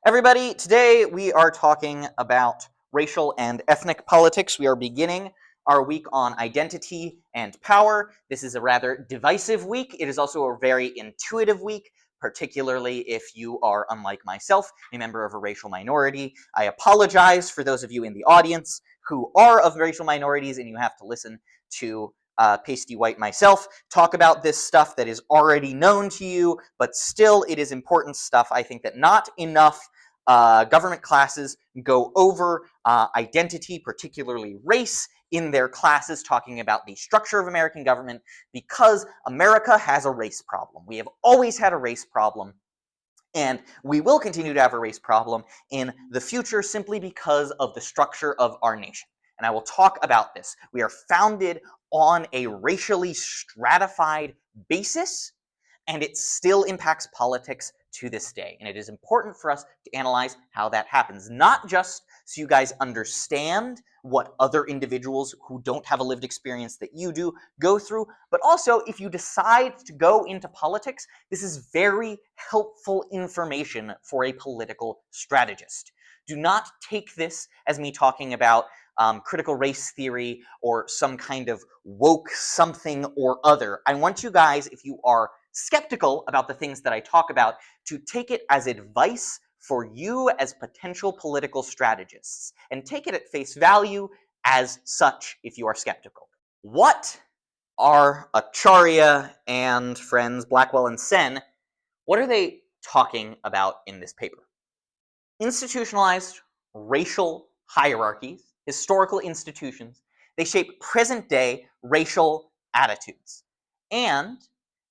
Everybody, today we are talking about racial and ethnic politics. We are beginning our week on identity and power. This is a rather divisive week. It is also a very intuitive week, particularly if you are, unlike myself, a member of a racial minority. I apologize for those of you in the audience who are of racial minorities and you have to listen to pasty white myself talk about this stuff that is already known to you, but still it is important stuff. I think that not enough government classes go over identity, particularly race, in their classes, talking about the structure of American government, because America has a race problem. We have always had a race problem, and we will continue to have a race problem in the future simply because of the structure of our nation. And I will talk about this. We are founded on a racially stratified basis, and it still impacts politics to this day. And it is important for us to analyze how that happens, not just so you guys understand what other individuals who don't have a lived experience that you do go through, but also if you decide to go into politics, this is very helpful information for a political strategist. Do not take this as me talking about critical race theory or some kind of woke something or other. I want you guys, if you are skeptical about the things that I talk about, to take it as advice for you as potential political strategists, and take it at face value as such if you are skeptical. What are Acharya and friends Blackwell and Sen, what are they talking about in this paper? Institutionalized racial hierarchies, historical institutions, they shape present-day racial attitudes, and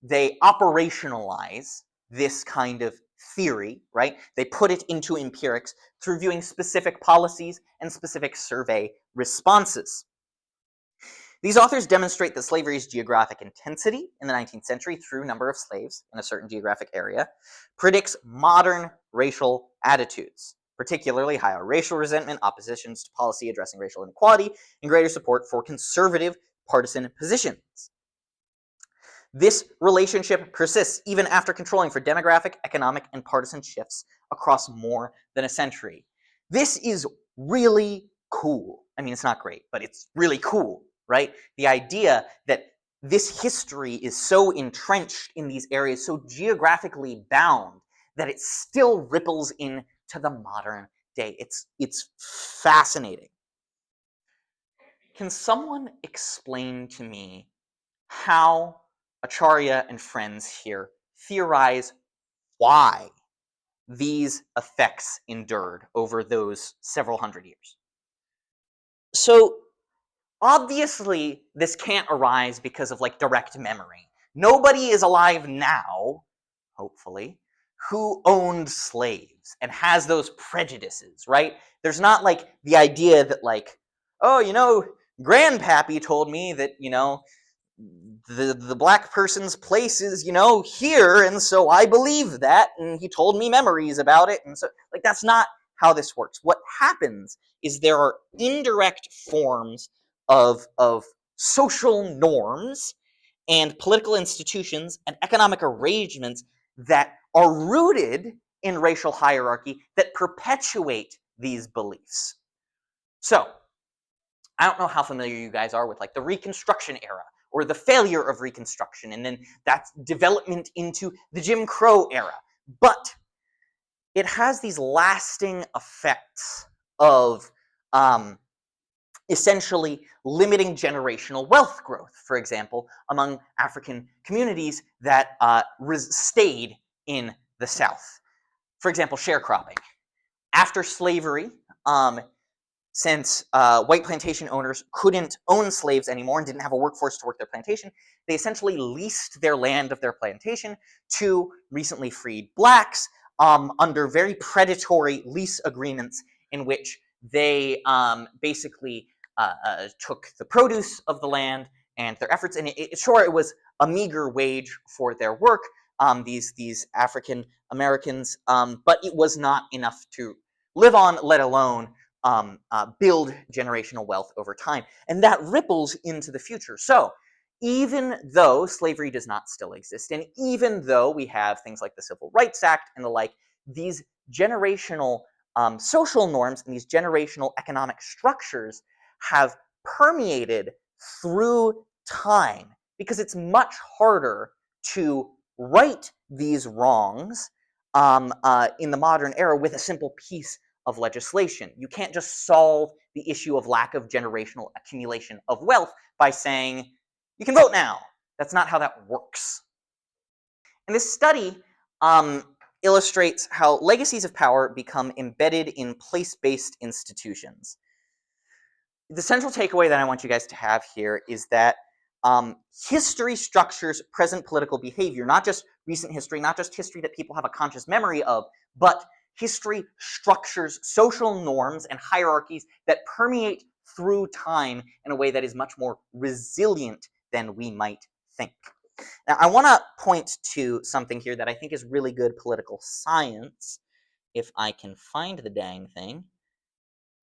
they operationalize this kind of theory, right? They put it into empirics through viewing specific policies and specific survey responses. These authors demonstrate that slavery's geographic intensity in the 19th century through number of slaves in a certain geographic area predicts modern racial attitudes, particularly higher racial resentment, oppositions to policy addressing racial inequality, and greater support for conservative partisan positions. This relationship persists even after controlling for demographic, economic, and partisan shifts across more than a century. This is really cool. I mean, it's not great, but it's really cool, right? The idea that this history is so entrenched in these areas, so geographically bound, that it still ripples into the modern day. It's fascinating. Can someone explain to me how Acharya and friends here theorize why these effects endured over those several hundred years? So obviously this can't arise because of direct memory. Nobody is alive now, hopefully, who owned slaves and has those prejudices, right? There's not the idea that oh, Grandpappy told me that, the black person's place is, here, and so I believe that, and he told me memories about it, and so, that's not how this works. What happens is there are indirect forms of social norms and political institutions and economic arrangements that are rooted in racial hierarchy that perpetuate these beliefs. So, I don't know how familiar you guys are with the Reconstruction era, or the failure of Reconstruction, and then that's development into the Jim Crow era. But it has these lasting effects of essentially limiting generational wealth growth, for example, among African communities that stayed in the South. For example, sharecropping. After slavery, since white plantation owners couldn't own slaves anymore and didn't have a workforce to work their plantation, they essentially leased their land of their plantation to recently freed blacks under very predatory lease agreements in which they basically took the produce of the land and their efforts, and sure, it was a meager wage for their work, these African Americans, but it was not enough to live on, let alone build generational wealth over time. And that ripples into the future. So even though slavery does not still exist, and even though we have things like the Civil Rights Act and the like, these generational social norms and these generational economic structures have permeated through time, because it's much harder to right these wrongs in the modern era with a simple piece of legislation. You can't just solve the issue of lack of generational accumulation of wealth by saying, you can vote now. That's not how that works. And this study illustrates how legacies of power become embedded in place-based institutions. The central takeaway that I want you guys to have here is that history structures present political behavior, not just recent history, not just history that people have a conscious memory of, but history structures social norms and hierarchies that permeate through time in a way that is much more resilient than we might think. Now, I want to point to something here that I think is really good political science. If I can find the dang thing.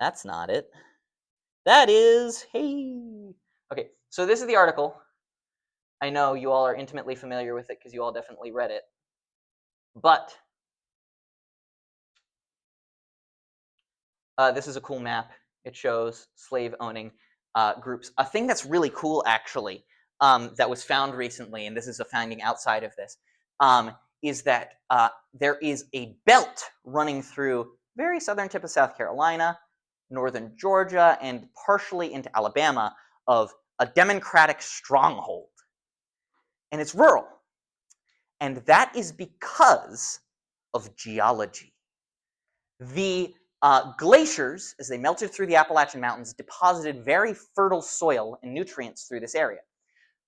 That's not it. That is, hey. Okay, so this is the article. I know you all are intimately familiar with it because you all definitely read it. But this is a cool map. It shows slave-owning groups. A thing that's really cool, actually, that was found recently, and this is a finding outside of this, is that there is a belt running through very southern tip of South Carolina, northern Georgia, and partially into Alabama of a Democratic stronghold. And it's rural. And that is because of geology. The glaciers, as they melted through the Appalachian Mountains, deposited very fertile soil and nutrients through this area.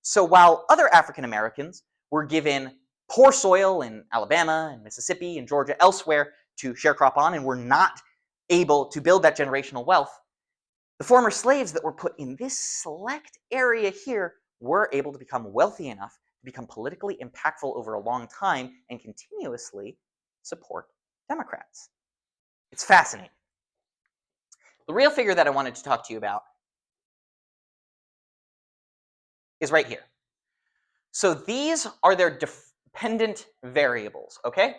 So while other African Americans were given poor soil in Alabama and Mississippi and Georgia, elsewhere to sharecrop on, and were not able to build that generational wealth, the former slaves that were put in this select area here were able to become wealthy enough to become politically impactful over a long time and continuously support Democrats. It's fascinating. The real figure that I wanted to talk to you about is right here. So these are their dependent variables, okay?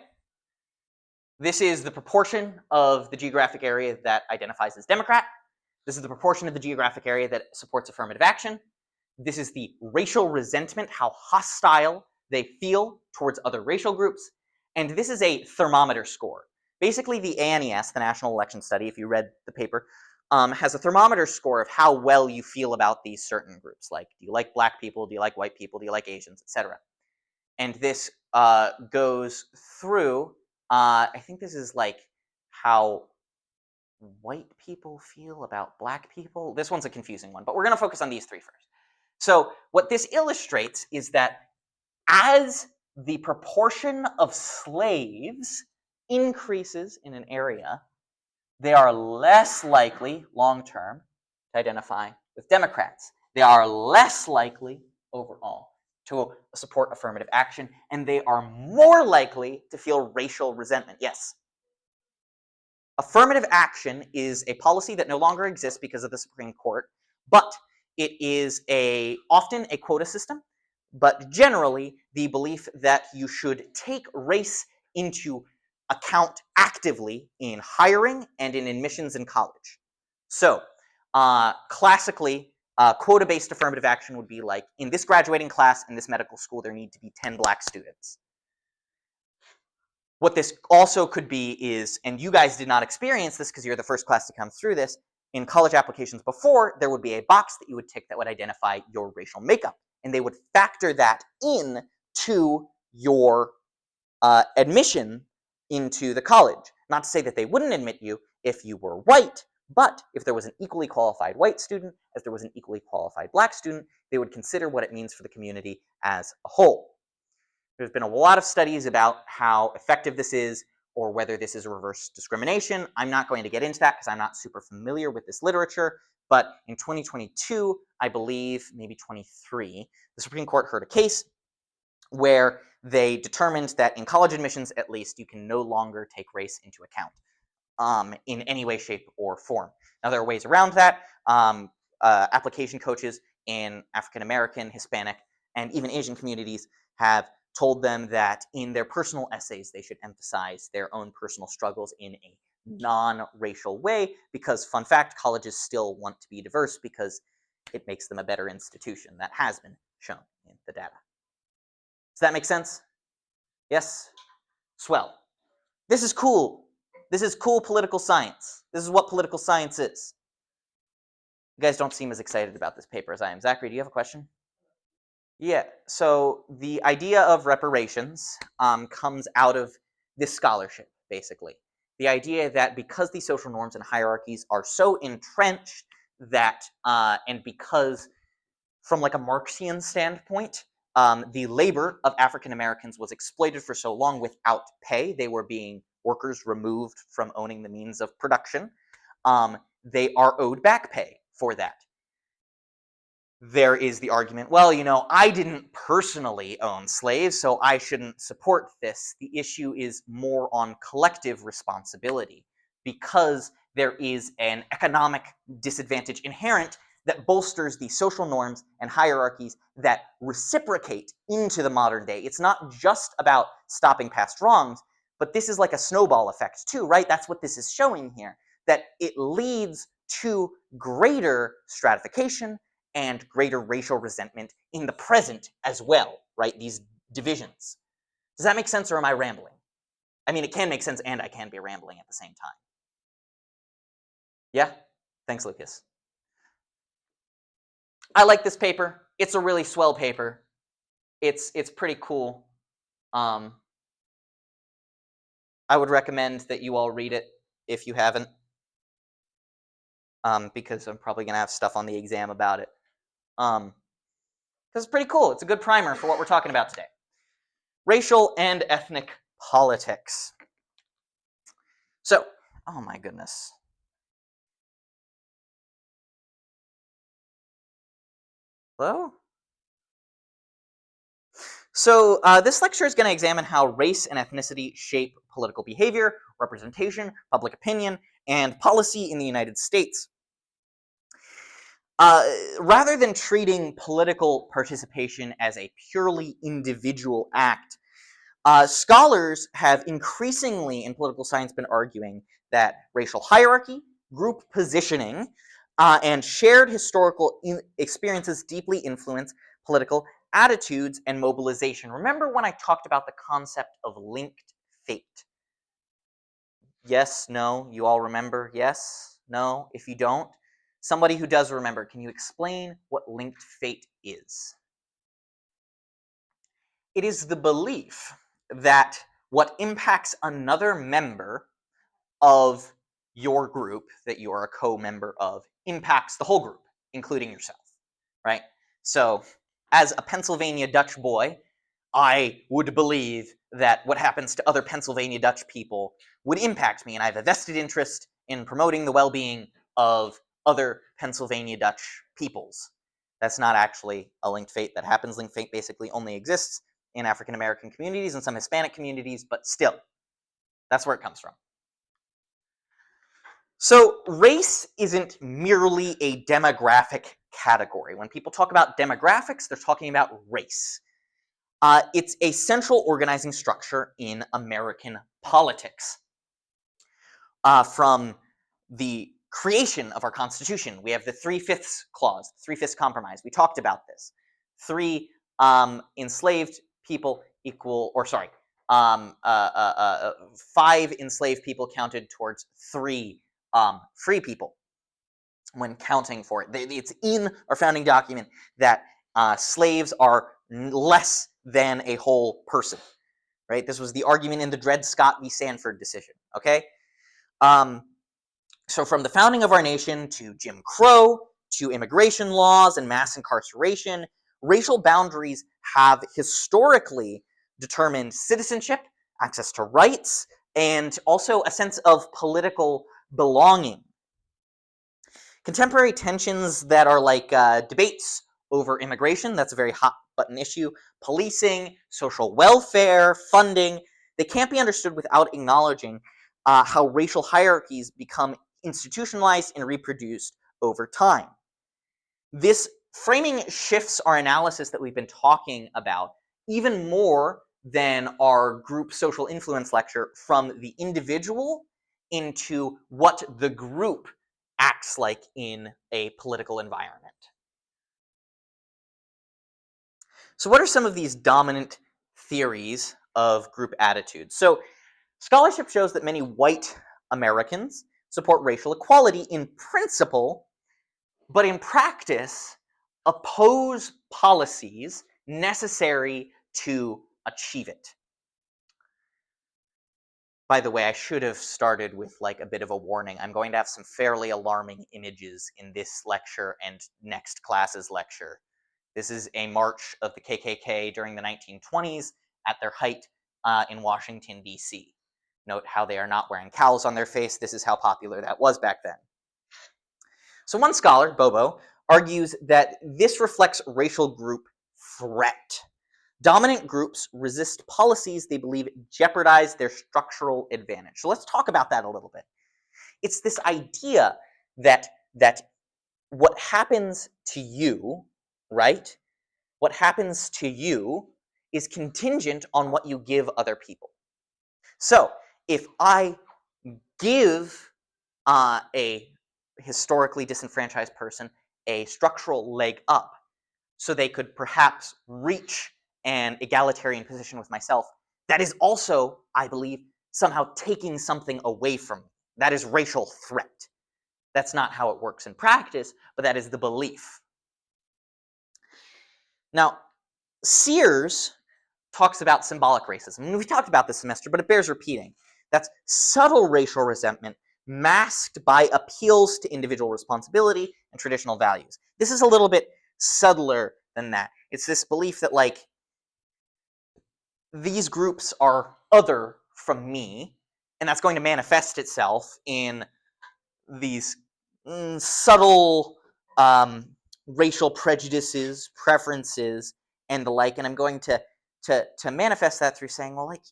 This is the proportion of the geographic area that identifies as Democrat. This is the proportion of the geographic area that supports affirmative action. This is the racial resentment, how hostile they feel towards other racial groups. And this is a thermometer score. Basically, the ANES, the National Election Study, if you read the paper, has a thermometer score of how well you feel about these certain groups. Like, do you like black people? Do you like white people? Do you like Asians, etc.? And this goes through, I think this is like how white people feel about black people. This one's a confusing one, but we're going to focus on these three first. So what this illustrates is that as the proportion of slaves increases in an area, they are less likely, long-term, to identify with Democrats. They are less likely, overall, to support affirmative action, and they are more likely to feel racial resentment. Yes. Affirmative action is a policy that no longer exists because of the Supreme Court, but it is often a quota system, but generally the belief that you should take race into account actively in hiring and in admissions in college. So classically, quota-based affirmative action would be like, in this graduating class in this medical school, there need to be 10 black students. What this also could be is, and you guys did not experience this because you're the first class to come through this, in college applications before, there would be a box that you would tick that would identify your racial makeup. And they would factor that in to your admission into the college. Not to say that they wouldn't admit you if you were white, but if there was an equally qualified white student, as there was an equally qualified black student, they would consider what it means for the community as a whole. There's been a lot of studies about how effective this is, or whether this is a reverse discrimination. I'm not going to get into that because I'm not super familiar with this literature, but in 2022, I believe, maybe 23, the Supreme Court heard a case where they determined that in college admissions, at least, you can no longer take race into account in any way, shape, or form. Now, there are ways around that. Application coaches in African American, Hispanic, and even Asian communities have told them that in their personal essays they should emphasize their own personal struggles in a non-racial way, because, fun fact, colleges still want to be diverse because it makes them a better institution. That has been shown in the data. Does that make sense? Yes? Swell. This is cool. This is cool political science. This is what political science is. You guys don't seem as excited about this paper as I am. Zachary, do you have a question? Yeah, so the idea of reparations comes out of this scholarship, basically. The idea that because these social norms and hierarchies are so entrenched that, and because from like a Marxian standpoint, the labor of African Americans was exploited for so long without pay. They were being workers removed from owning the means of production. They are owed back pay for that. There is the argument, well, I didn't personally own slaves, so I shouldn't support this. The issue is more on collective responsibility, because there is an economic disadvantage inherent that bolsters the social norms and hierarchies that reciprocate into the modern day. It's not just about stopping past wrongs, but this is like a snowball effect too, right? That's what this is showing here, that it leads to greater stratification and greater racial resentment in the present as well, right? These divisions. Does that make sense, or am I rambling? I mean, it can make sense and I can be rambling at the same time. Yeah? Thanks, Lucas. I like this paper. It's a really swell paper. It's pretty cool. I would recommend that you all read it if you haven't, because I'm probably going to have stuff on the exam about it. Because it's pretty cool. It's a good primer for what we're talking about today. Racial and ethnic politics. So, oh my goodness. Hello? So, this lecture is going to examine how race and ethnicity shape political behavior, representation, public opinion, and policy in the United States. Rather than treating political participation as a purely individual act, scholars have increasingly in political science been arguing that racial hierarchy, group positioning, and shared historical experiences deeply influence political attitudes and mobilization. Remember when I talked about the concept of linked fate? Yes, no, you all remember? Yes, no, if you don't, somebody who does remember, can you explain what linked fate is? It is the belief that what impacts another member of your group that you are a co-member of impacts the whole group, including yourself, right? So, as a Pennsylvania Dutch boy, I would believe that what happens to other Pennsylvania Dutch people would impact me, and I have a vested interest in promoting the well-being of other Pennsylvania Dutch peoples. That's not actually a linked fate that happens. Linked fate basically only exists in African American communities and some Hispanic communities, but still, that's where it comes from. So race isn't merely a demographic category. When people talk about demographics, they're talking about race. It's a central organizing structure in American politics. From the creation of our Constitution, we have the 3/5 clause, 3/5 compromise. We talked about this. 3 enslaved people equal, or sorry, 5 enslaved people counted towards 3 free people when counting for it. It's in our founding document that slaves are less than a whole person, right? This was the argument in the Dred Scott v. Sanford decision, okay? So from the founding of our nation to Jim Crow, to immigration laws and mass incarceration, racial boundaries have historically determined citizenship, access to rights, and also a sense of political belonging. Contemporary tensions that are like debates over immigration, that's a very hot button issue, policing, social welfare, funding, they can't be understood without acknowledging how racial hierarchies become institutionalized and reproduced over time. This framing shifts our analysis that we've been talking about even more than our group social influence lecture, from the individual into what the group acts like in a political environment. So what are some of these dominant theories of group attitudes? So scholarship shows that many white Americans support racial equality in principle, but in practice oppose policies necessary to achieve it. By the way, I should have started with like a bit of a warning. I'm going to have some fairly alarming images in this lecture and next class's lecture. This is a march of the KKK during the 1920s at their height in Washington, D.C. Note how they are not wearing cowls on their face. This is how popular that was back then. So one scholar, Bobo, argues that this reflects racial group threat. Dominant groups resist policies they believe jeopardize their structural advantage. So let's talk about that a little bit. It's this idea that what happens to you, right? What happens to you is contingent on what you give other people. So if I give a historically disenfranchised person a structural leg up so they could perhaps reach an egalitarian position with myself, that is also, I believe, somehow taking something away from me. That is racial threat. That's not how it works in practice, but that is the belief. Now, Sears talks about symbolic racism. And we talked about this semester, but it bears repeating. That's subtle racial resentment masked by appeals to individual responsibility and traditional values. This is a little bit subtler than that. It's this belief that, like, these groups are other from me, and that's going to manifest itself in these subtle racial prejudices, preferences, and the like. And I'm going to manifest that through saying, well, like,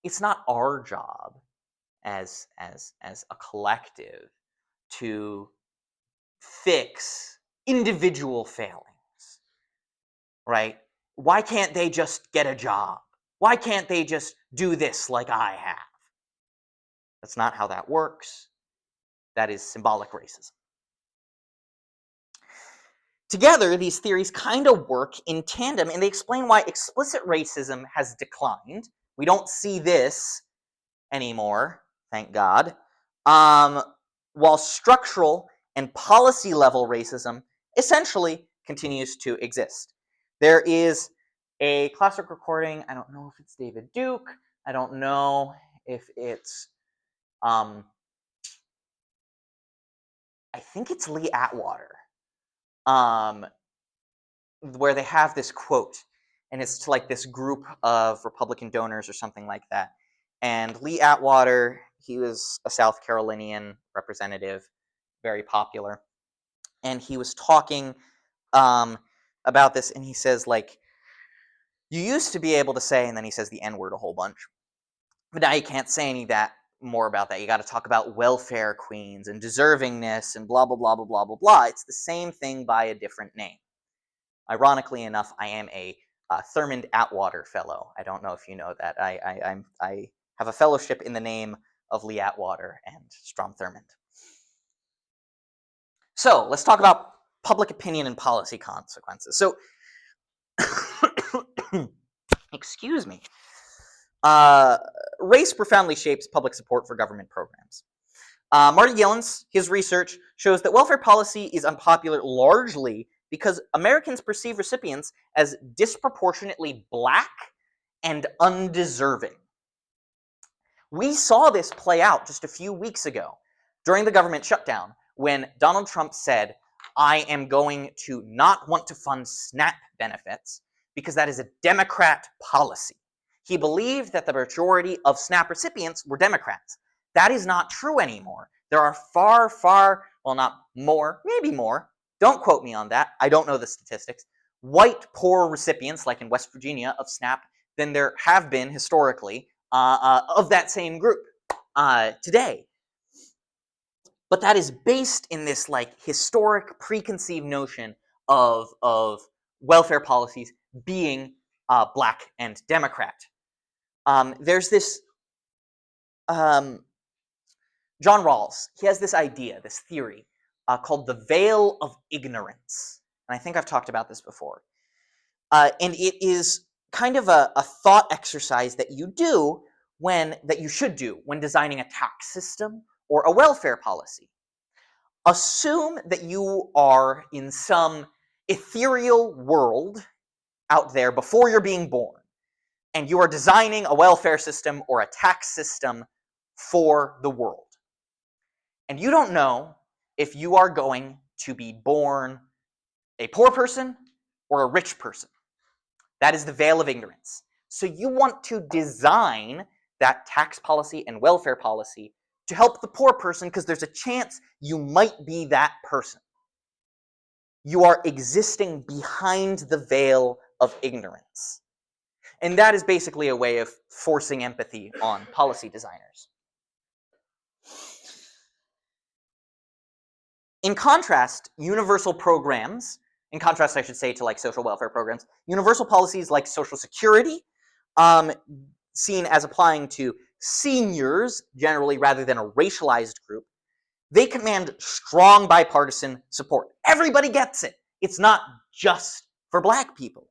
it's not our job as a collective to fix individual failings, right? Why can't they just get a job? Why can't they just do this like I have? That's not how that works. That is symbolic racism. Together, these theories kind of work in tandem, and they explain why explicit racism has declined. We don't see this anymore, thank God, while structural and policy level racism essentially continues to exist. There is a classic recording. I don't know if it's David Duke. I don't know if it's, I think it's Lee Atwater, where they have this quote, and it's to like this group of Republican donors or something like that. And Lee Atwater, he was a South Carolinian representative, very popular, and he was talking about this, and he says, like, you used to be able to say, and then he says the N-word a whole bunch, but now you can't say any that more about that. You got to talk about welfare queens and deservingness and blah, blah, blah, blah, blah, blah, blah. It's the same thing by a different name. Ironically enough, I am a Thurmond Atwater Fellow. I don't know if you know that. I have a fellowship in the name of Lee Atwater and Strom Thurmond. So let's talk about public opinion and policy consequences. So, excuse me. Race profoundly shapes public support for government programs. Marty Gillen's, his research shows that welfare policy is unpopular largely because Americans perceive recipients as disproportionately black and undeserving. We saw this play out just a few weeks ago during the government shutdown when Donald Trump said, I am going to not want to fund SNAP benefits because that is a Democrat policy. He believed that the majority of SNAP recipients were Democrats. That is not true anymore. There are far, well, not more, maybe more, don't quote me on that, I don't know the statistics, white poor recipients, like in West Virginia, of SNAP than there have been historically of that same group today. But that is based in this like historic preconceived notion of welfare policies being Black and Democrat. There's this John Rawls. He has this idea, this theory, called the veil of ignorance. And I think I've talked about this before. And it is kind of a thought exercise that you should do when designing a tax system or a welfare policy. Assume that you are in some ethereal world out there before you're being born, and you are designing a welfare system or a tax system for the world. And you don't know if you are going to be born a poor person or a rich person. That is the veil of ignorance. So you want to design that tax policy and welfare policy to help the poor person because there's a chance you might be that person. You are existing behind the veil of ignorance. And that is basically a way of forcing empathy on policy designers. In contrast, universal programs, in contrast, I should say, to like social welfare programs, universal policies like Social Security, seen as applying to seniors generally rather than a racialized group, they command strong bipartisan support. Everybody gets it. It's not just for Black people.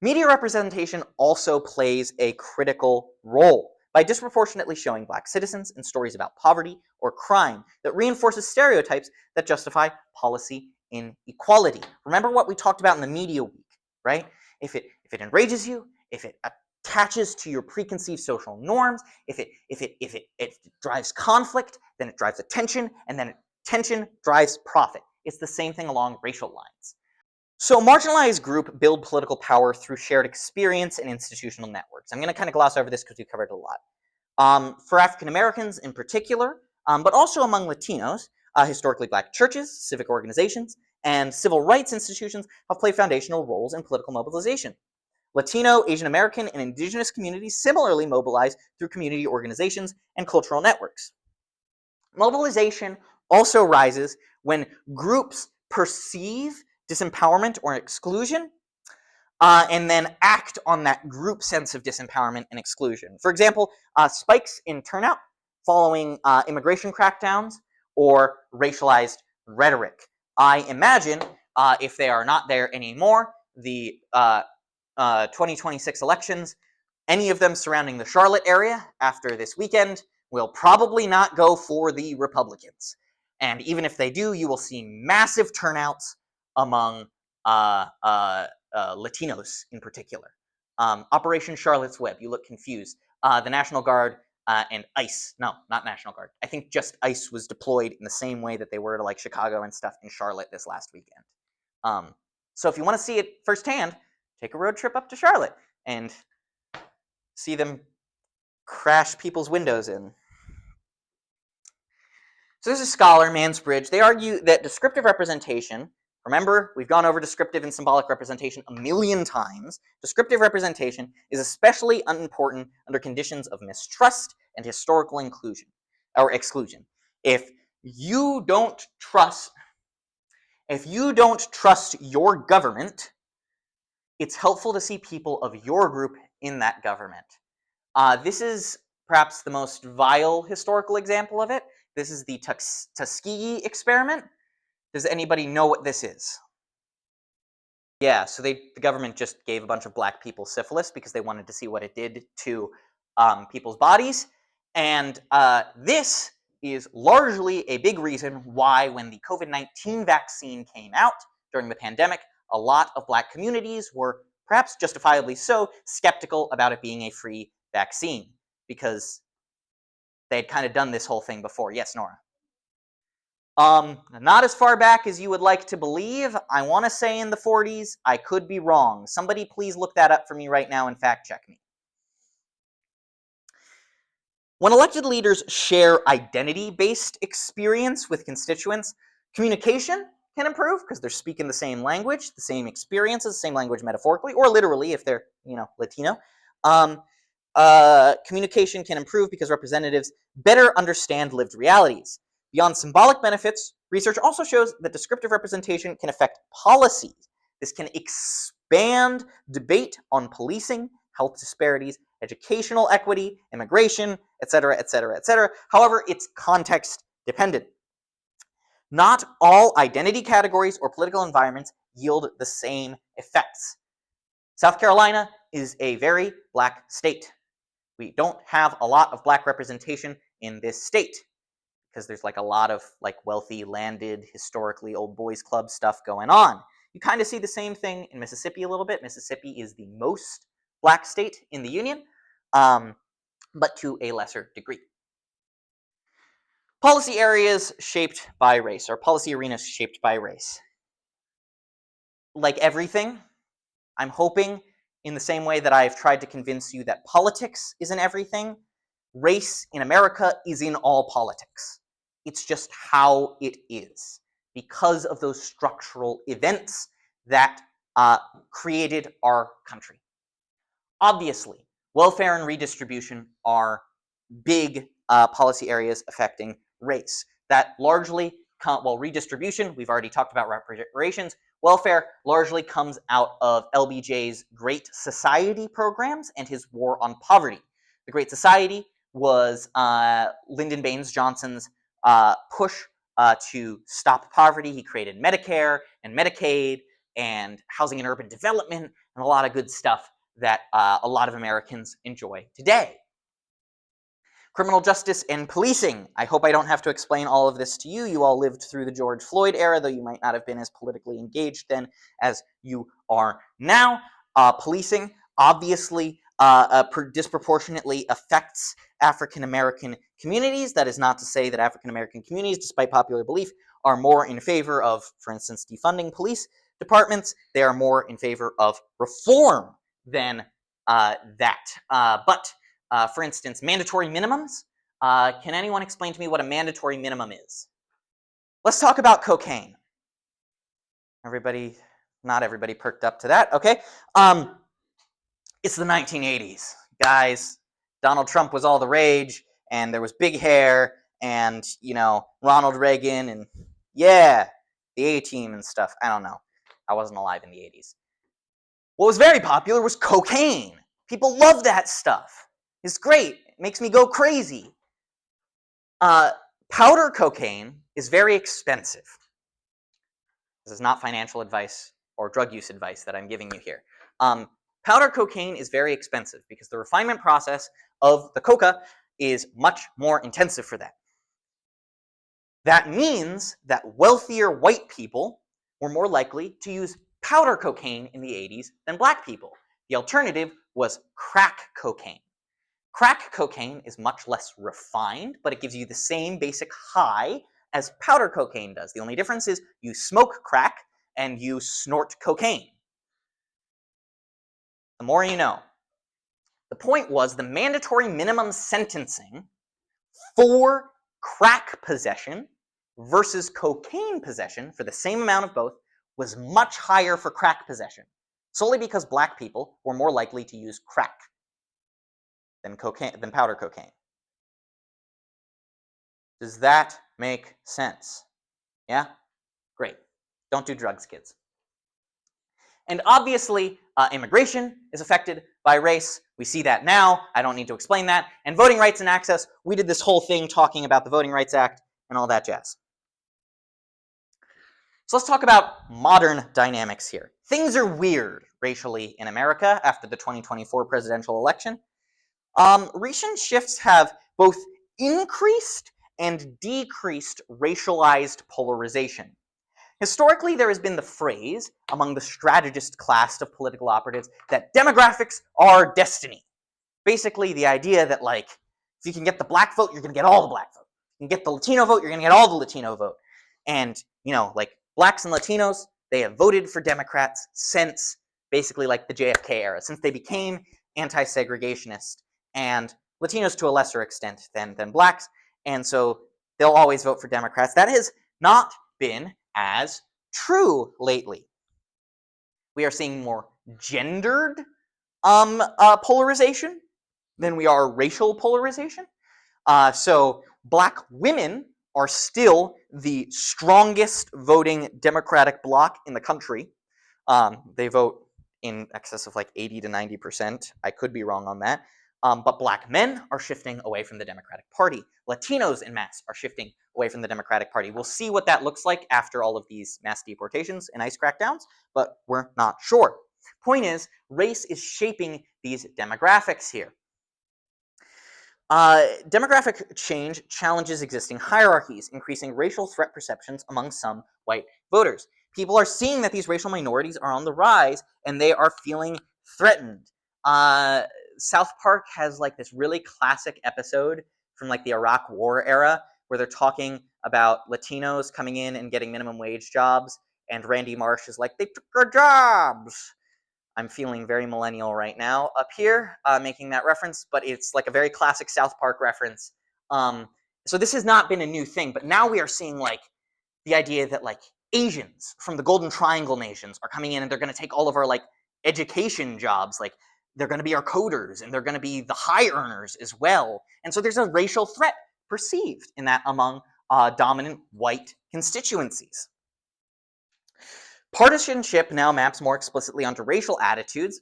Media representation also plays a critical role by disproportionately showing Black citizens in stories about poverty or crime that reinforces stereotypes that justify policy inequality. Remember what we talked about in the media week, right? If it enrages you, if it attaches to your preconceived social norms, if it drives conflict, then it drives attention, and then attention drives profit. It's the same thing along racial lines. So marginalized groups build political power through shared experience and institutional networks. I'm going to kind of gloss over this because we covered it a lot. For African Americans in particular, but also among Latinos, historically Black churches, civic organizations, and civil rights institutions have played foundational roles in political mobilization. Latino, Asian American, and indigenous communities similarly mobilize through community organizations and cultural networks. Mobilization also rises when groups perceive disempowerment or exclusion, and then act on that group sense of disempowerment and exclusion. For example, spikes in turnout following immigration crackdowns or racialized rhetoric. I imagine, if they are not there anymore, the 2026 elections, any of them surrounding the Charlotte area after this weekend, will probably not go for the Republicans. And even if they do, you will see massive turnouts among Latinos in particular. Operation Charlotte's Web, you look confused. The National Guard and ICE, no, not National Guard. I think just ICE was deployed in the same way that they were to like Chicago and stuff in Charlotte this last weekend. So if you want to see it firsthand, take a road trip up to Charlotte and see them crash people's windows in. So there's a scholar, Mansbridge. They argue that descriptive representation, remember, we've gone over descriptive and symbolic representation a million times. Descriptive representation is especially unimportant under conditions of mistrust and historical inclusion or exclusion. If you don't trust your government, it's helpful to see people of your group in that government. This is perhaps the most vile historical example of it. This is the Tuskegee experiment. Does anybody know what this is? Yeah, so the government just gave a bunch of Black people syphilis because they wanted to see what it did to people's bodies. And this is largely a big reason why when the COVID-19 vaccine came out during the pandemic, a lot of Black communities were, perhaps justifiably so, skeptical about it being a free vaccine because they had kind of done this whole thing before. Yes, Nora? Not as far back as you would like to believe. I want to say in the 40s. I could be wrong. Somebody please look that up for me right now and fact check me. When elected leaders share identity-based experience with constituents, communication can improve because they're speaking the same language, the same experiences, the same language metaphorically, or literally if they're, Latino. Communication can improve because representatives better understand lived realities. Beyond symbolic benefits, research also shows that descriptive representation can affect policies. This can banned debate on policing, health disparities, educational equity, immigration, etc., etc., etc. However, it's context dependent. Not all identity categories or political environments yield the same effects. South Carolina is a very black state. We don't have a lot of black representation in this state because there's like a lot of like wealthy, landed, historically old boys club stuff going on. You kind of see the same thing in Mississippi a little bit. Mississippi is the most black state in the Union, but to a lesser degree. Policy areas shaped by race, or policy arenas shaped by race. Like everything, I'm hoping in the same way that I've tried to convince you that politics is in everything, race in America is in all politics. It's just how it is because of those structural events that created our country. Obviously, welfare and redistribution are big policy areas affecting race. That largely, redistribution, we've already talked about reparations. Welfare largely comes out of LBJ's Great Society programs and his war on poverty. The Great Society was Lyndon Baines Johnson's push to stop poverty. He created Medicare and Medicaid and housing and urban development and a lot of good stuff that a lot of Americans enjoy today. Criminal justice and policing. I hope I don't have to explain all of this to you. You all lived through the George Floyd era, though you might not have been as politically engaged then as you are now. Policing obviously disproportionately affects African American communities. That is not to say that African American communities, despite popular belief, are more in favor of, for instance, defunding police departments. They are more in favor of reform than that. For instance, mandatory minimums. Can anyone explain to me what a mandatory minimum is? Let's talk about cocaine. Not everybody perked up to that, okay? It's the 1980s, guys. Donald Trump was all the rage, and there was big hair, and, Ronald Reagan, and yeah, the A-Team and stuff. I don't know. I wasn't alive in the 80s. What was very popular was cocaine. People love that stuff. It's great. It makes me go crazy. Powder cocaine is very expensive. This is not financial advice or drug use advice that I'm giving you here. Powder cocaine is very expensive because the refinement process of the coca is much more intensive for that. That means that wealthier white people were more likely to use powder cocaine in the 80s than black people. The alternative was crack cocaine. Crack cocaine is much less refined, but it gives you the same basic high as powder cocaine does. The only difference is you smoke crack and you snort cocaine. The more you know. The point was the mandatory minimum sentencing for crack possession versus cocaine possession for the same amount of both was much higher for crack possession, solely because black people were more likely to use crack than powder cocaine. Does that make sense? Yeah? Great. Don't do drugs, kids. And obviously, immigration is affected by race. We see that now. I don't need to explain that. And voting rights and access, we did this whole thing talking about the Voting Rights Act and all that jazz. So let's talk about modern dynamics here. Things are weird racially in America after the 2024 presidential election. Recent shifts have both increased and decreased racialized polarization. Historically, there has been the phrase among the strategist class of political operatives that demographics are destiny. Basically, the idea that, if you can get the black vote, you're going to get all the black vote. You can get the Latino vote, you're going to get all the Latino vote. And, blacks and Latinos, they have voted for Democrats since basically the JFK era, since they became anti-segregationist, and Latinos to a lesser extent than blacks, and so they'll always vote for Democrats. That has not been as true lately. We are seeing more gendered polarization than we are racial polarization. So black women are still the strongest voting Democratic bloc in the country. They vote in excess of like 80 to 90%. I could be wrong on that. But black men are shifting away from the Democratic Party. Latinos en masse are shifting away from the Democratic Party. We'll see what that looks like after all of these mass deportations and ICE crackdowns, but we're not sure. Point is, race is shaping these demographics here. Demographic change challenges existing hierarchies, increasing racial threat perceptions among some white voters. People are seeing that these racial minorities are on the rise, and they are feeling threatened. South Park has like this really classic episode from like the Iraq War era where they're talking about Latinos coming in and getting minimum wage jobs, and Randy Marsh is like, they took our jobs. I'm feeling very millennial right now up here, making that reference, but it's like a very classic South Park reference. So this has not been a new thing, but now we are seeing like the idea that like Asians from the Golden Triangle nations are coming in and they're going to take all of our like education jobs. Like they're going to be our coders and they're going to be the high earners as well. And so there's a racial threat perceived in that among dominant white constituencies. Partisanship now maps more explicitly onto racial attitudes,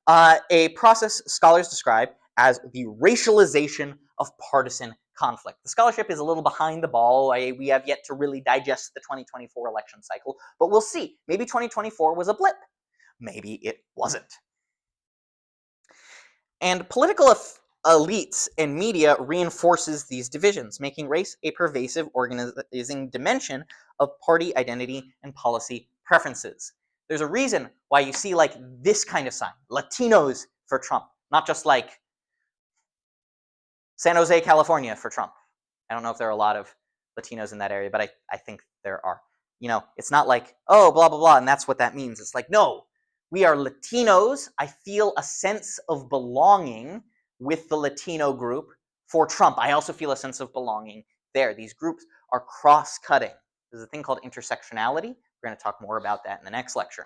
a process scholars describe as the racialization of partisan conflict. The scholarship is a little behind the ball. We have yet to really digest the 2024 election cycle, but we'll see. Maybe 2024 was a blip. Maybe it wasn't. And political elites and media reinforces these divisions, making race a pervasive organizing dimension of party identity and policy preferences. There's a reason why you see like this kind of sign, Latinos for Trump, not just like San Jose, California for Trump. I don't know if there are a lot of Latinos in that area, but I think there are. You know, it's not like, oh, blah, blah, blah, and that's what that means. It's like, no, we are Latinos. I feel a sense of belonging with the Latino group for Trump. I also feel a sense of belonging there. These groups are cross-cutting. There's a thing called intersectionality. We're going to talk more about that in the next lecture.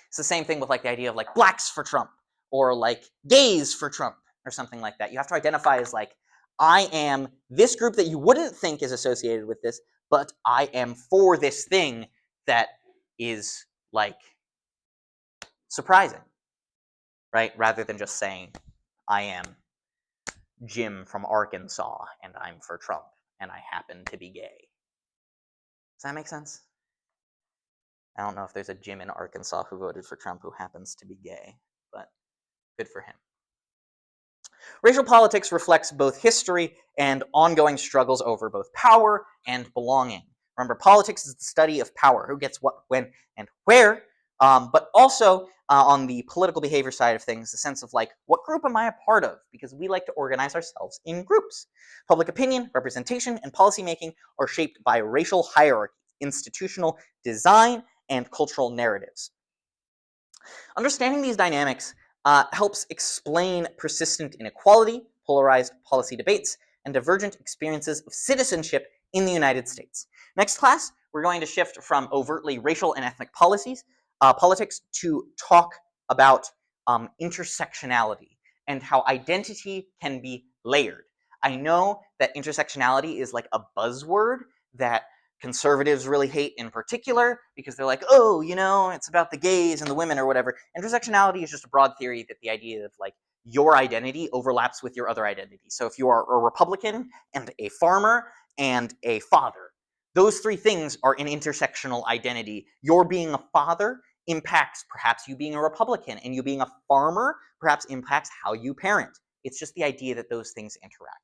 It's the same thing with like the idea of like blacks for Trump or like gays for Trump or something like that. You have to identify as like, I am this group that you wouldn't think is associated with this, but I am for this thing that is like surprising, right? Rather than just saying, I am Jim from Arkansas and I'm for Trump and I happen to be gay. Does that make sense? I don't know if there's a Jim in Arkansas who voted for Trump who happens to be gay, but good for him. Racial politics reflects both history and ongoing struggles over both power and belonging. Remember, politics is the study of power, who gets what, when, and where, but also on the political behavior side of things, the sense of like, what group am I a part of? Because we like to organize ourselves in groups. Public opinion, representation, and policymaking are shaped by racial hierarchies, institutional design, and cultural narratives. Understanding these dynamics helps explain persistent inequality, polarized policy debates, and divergent experiences of citizenship in the United States. Next class, we're going to shift from overtly racial and ethnic politics to talk about intersectionality and how identity can be layered. I know that intersectionality is like a buzzword that conservatives really hate in particular because they're like, oh, you know, it's about the gays and the women or whatever. Intersectionality is just a broad theory that the idea of like your identity overlaps with your other identity. So if you are a Republican and a farmer and a father, those three things are an intersectional identity. Your being a father impacts perhaps you being a Republican, and you being a farmer perhaps impacts how you parent. It's just the idea that those things interact.